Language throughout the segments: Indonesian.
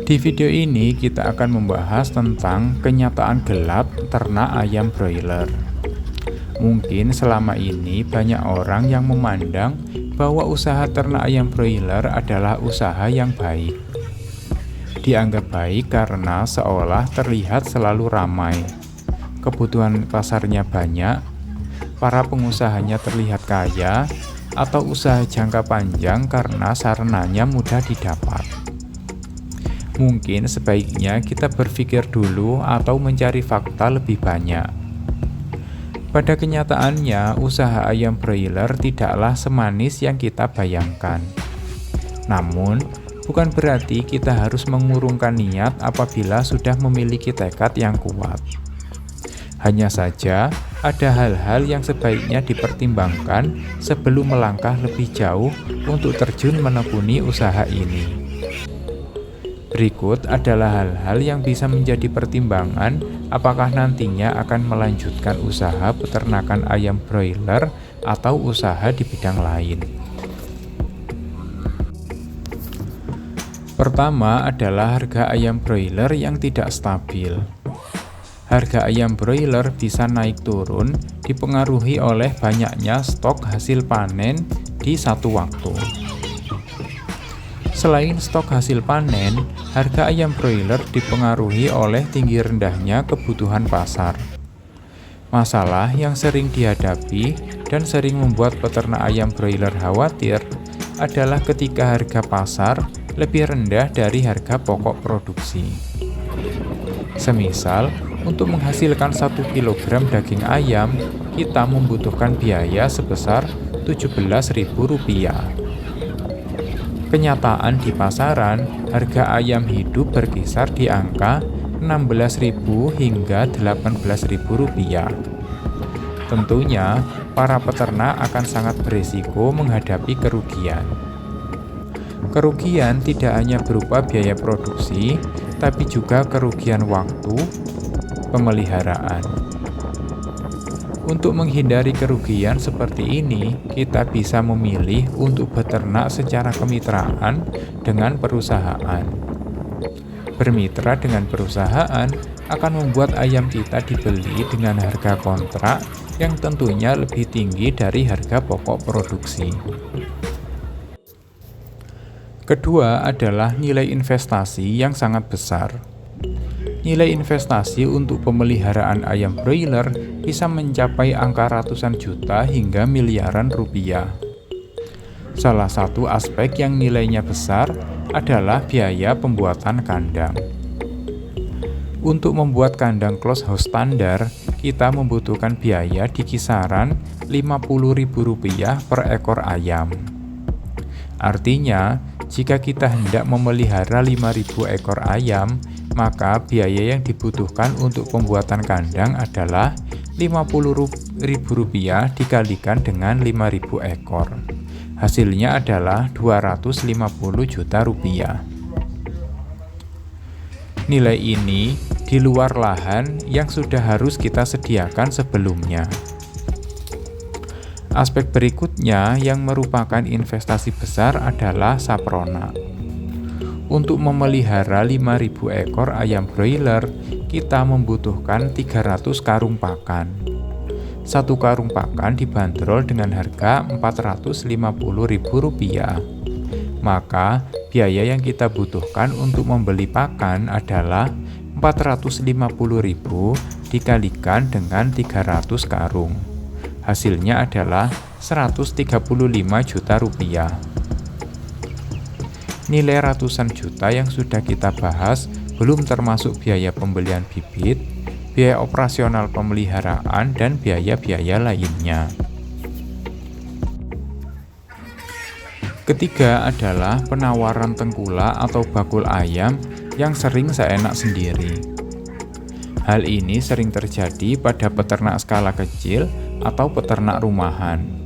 Di video ini kita akan membahas tentang kenyataan gelap ternak ayam broiler. Mungkin selama ini banyak orang yang memandang bahwa usaha ternak ayam broiler adalah usaha yang baik. Dianggap baik karena seolah terlihat selalu ramai, kebutuhan pasarnya banyak, para pengusahanya terlihat kaya, atau usaha jangka panjang karena sarananya mudah didapat. Mungkin sebaiknya kita berpikir dulu atau mencari fakta lebih banyak. Pada kenyataannya, usaha ayam broiler tidaklah semanis yang kita bayangkan. Namun, bukan berarti kita harus mengurungkan niat apabila sudah memiliki tekad yang kuat. Hanya saja, ada hal-hal yang sebaiknya dipertimbangkan sebelum melangkah lebih jauh untuk terjun menekuni usaha ini. Berikut adalah hal-hal yang bisa menjadi pertimbangan apakah nantinya akan melanjutkan usaha peternakan ayam broiler atau usaha di bidang lain. Pertama adalah harga ayam broiler yang tidak stabil. Harga ayam broiler bisa naik turun dipengaruhi oleh banyaknya stok hasil panen di satu waktu. Selain stok hasil panen, harga ayam broiler dipengaruhi oleh tinggi rendahnya kebutuhan pasar. Masalah yang sering dihadapi dan sering membuat peternak ayam broiler khawatir adalah ketika harga pasar lebih rendah dari harga pokok produksi. Semisal, untuk menghasilkan 1 kg daging ayam, kita membutuhkan biaya sebesar Rp17.000. Kenyataan di pasaran, harga ayam hidup berkisar di angka Rp16.000 hingga Rp18.000. Tentunya, para peternak akan sangat berisiko menghadapi kerugian. Kerugian tidak hanya berupa biaya produksi, tapi juga kerugian waktu pemeliharaan. Untuk menghindari kerugian seperti ini, kita bisa memilih untuk beternak secara kemitraan dengan perusahaan. Bermitra dengan perusahaan akan membuat ayam kita dibeli dengan harga kontrak yang tentunya lebih tinggi dari harga pokok produksi. Kedua adalah nilai investasi yang sangat besar. Nilai investasi untuk pemeliharaan ayam broiler bisa mencapai angka ratusan juta hingga miliaran rupiah. Salah satu aspek yang nilainya besar adalah biaya pembuatan kandang. Untuk membuat kandang close house standar, kita membutuhkan biaya di kisaran Rp50.000 per ekor ayam. Artinya, jika kita hendak memelihara 5.000 ekor ayam, maka biaya yang dibutuhkan untuk pembuatan kandang adalah Rp50.000 dikalikan dengan 5.000 ekor. Hasilnya adalah Rp250 juta. Nilai ini di luar lahan yang sudah harus kita sediakan sebelumnya. Aspek berikutnya yang merupakan investasi besar adalah saprona. Untuk memelihara 5.000 ekor ayam broiler, kita membutuhkan 300 karung pakan. Satu karung pakan dibanderol dengan harga Rp450.000. Maka, biaya yang kita butuhkan untuk membeli pakan adalah Rp450.000 dikalikan dengan 300 karung. Hasilnya adalah Rp135 juta. Nilai ratusan juta yang sudah kita bahas belum termasuk biaya pembelian bibit, biaya operasional pemeliharaan, dan biaya-biaya lainnya. Ketiga adalah penawaran tengkulak atau bakul ayam yang sering seenak sendiri. Hal ini sering terjadi pada peternak skala kecil atau peternak rumahan.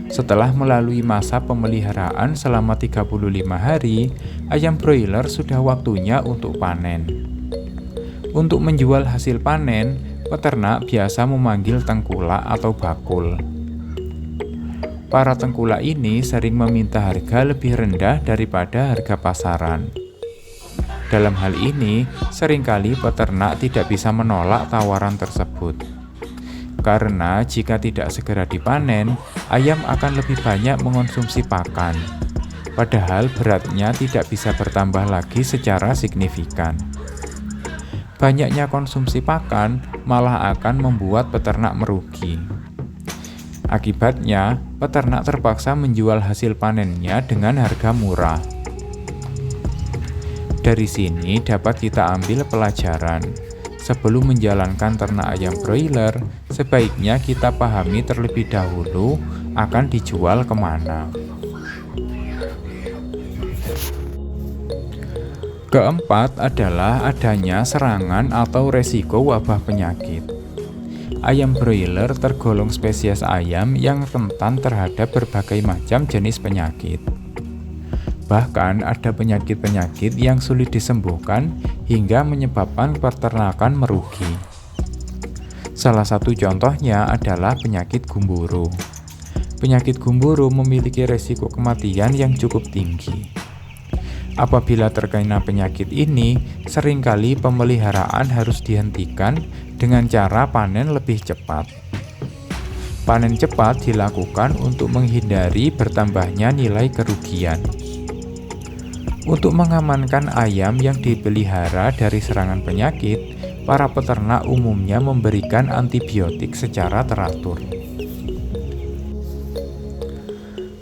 Setelah melalui masa pemeliharaan selama 35 hari, ayam broiler sudah waktunya untuk panen. Untuk menjual hasil panen, peternak biasa memanggil tengkulak atau bakul. Para tengkulak ini sering meminta harga lebih rendah daripada harga pasaran. Dalam hal ini, seringkali peternak tidak bisa menolak tawaran tersebut. Karena jika tidak segera dipanen, ayam akan lebih banyak mengonsumsi pakan. Padahal beratnya tidak bisa bertambah lagi secara signifikan. Banyaknya konsumsi pakan malah akan membuat peternak merugi. Akibatnya, peternak terpaksa menjual hasil panennya dengan harga murah. Dari sini dapat kita ambil pelajaran. Sebelum menjalankan ternak ayam broiler, sebaiknya kita pahami terlebih dahulu akan dijual kemana. Keempat adalah adanya serangan atau resiko wabah penyakit. Ayam broiler tergolong spesies ayam yang rentan terhadap berbagai macam jenis penyakit. Bahkan ada penyakit-penyakit yang sulit disembuhkan hingga menyebabkan peternakan merugi. Salah satu contohnya adalah penyakit gumboro. Penyakit gumboro memiliki resiko kematian yang cukup tinggi. Apabila terkena penyakit ini, seringkali pemeliharaan harus dihentikan dengan cara panen lebih cepat. Panen cepat dilakukan untuk menghindari bertambahnya nilai kerugian. Untuk mengamankan ayam yang dipelihara dari serangan penyakit, para peternak umumnya memberikan antibiotik secara teratur.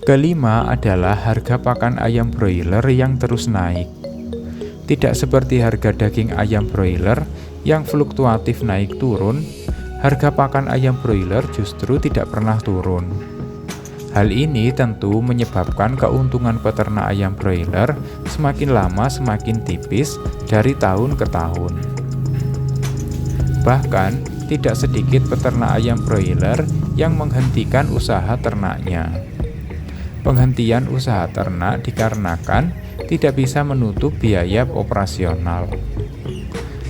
Kelima adalah harga pakan ayam broiler yang terus naik. Tidak seperti harga daging ayam broiler yang fluktuatif naik turun, harga pakan ayam broiler justru tidak pernah turun. Hal ini tentu menyebabkan keuntungan peternak ayam broiler semakin lama semakin tipis dari tahun ke tahun. Bahkan, tidak sedikit peternak ayam broiler yang menghentikan usaha ternaknya. Penghentian usaha ternak dikarenakan tidak bisa menutup biaya operasional.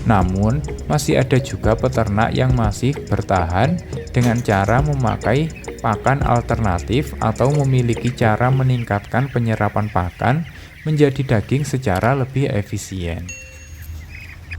Namun, masih ada juga peternak yang masih bertahan dengan cara memakai pakan alternatif atau memiliki cara meningkatkan penyerapan pakan menjadi daging secara lebih efisien.